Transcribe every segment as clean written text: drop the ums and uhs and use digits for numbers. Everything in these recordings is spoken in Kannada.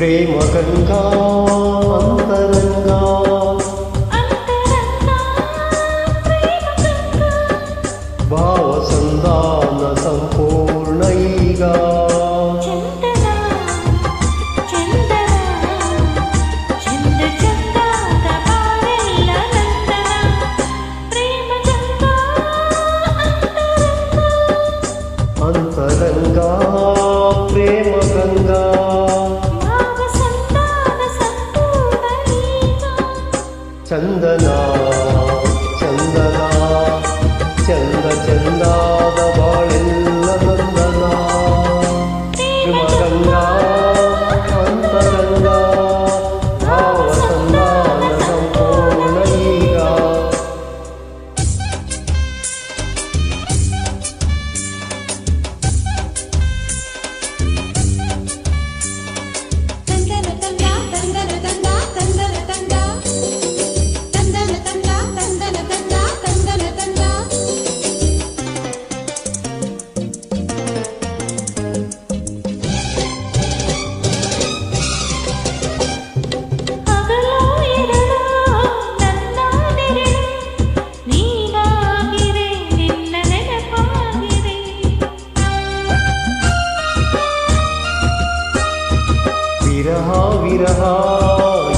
ಪ್ರೇಮ ಗಂಗಾ ಅಂತರಂಗ ಭಾವ ಸಂಧಾನ ಸಂಪೂರ್ಣ ಈಗ ಅಂತರಂಗ ಪ್ರೇಮ ಗಂಗಾ ಚಂದನ ಚಂದನ ಚಂದ ಚಂದಾದ ಬಾಳೆಲ್ಲ ನಂದನ ಗಂಗಾ ಅಂತರಂಗ ಭಾವ ಸಂಧಾನ ಸಂಪೂರ್ಣ ಈಗ ವಿರಹ ವಿರಹ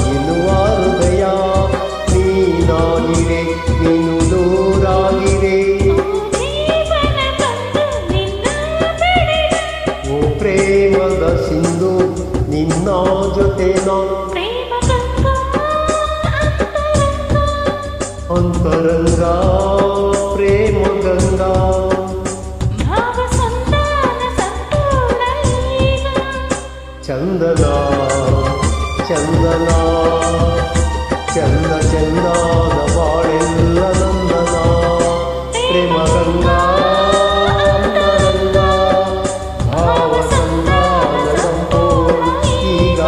ಎನ್ನುವ ಹೃದಯ ನೀನಾಗಿರೆ ನೀನು ದೂರಾಗಿರೆ ಓ ಪ್ರೇಮದ ಸಿಂಧು ನಿನ್ನ ಜೊತೆ ಅಂತರಂಗ ಪ್ರೇಮ ಗಂಗಾ ಚಂದನ ಚಂದನ ಚಂದ ಚಂದಾದ ಬಾಳೆಲ್ಲ ನಂದನ ಪ್ರೇಮ ಗಂಗಾ ಅಂತರಂಗ ಭಾವ ಸಂಧಾನ ಸಂಪೂರ್ಣ ಈಗ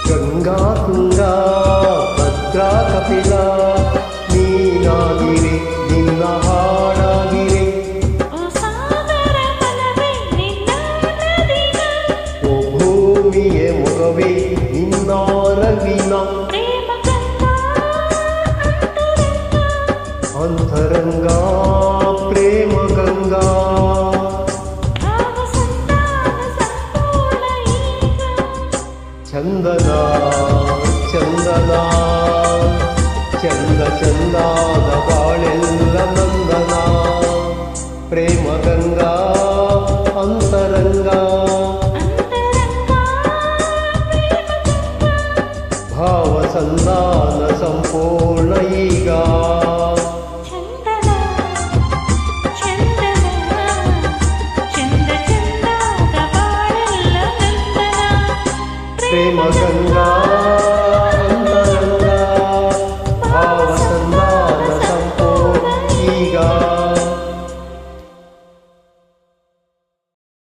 ಗಂಗಾ ತುಂಗಾ ಭದ್ರಾ ಕಪಿಲ ನೀನಾಗಿರೆ ನಿನ್ನ ಹಾಡಾಗಿರೆ ಓ ಭೂಮಿಯೇ ಮೊಗವೇ ನಿನ್ನ ರವಿನ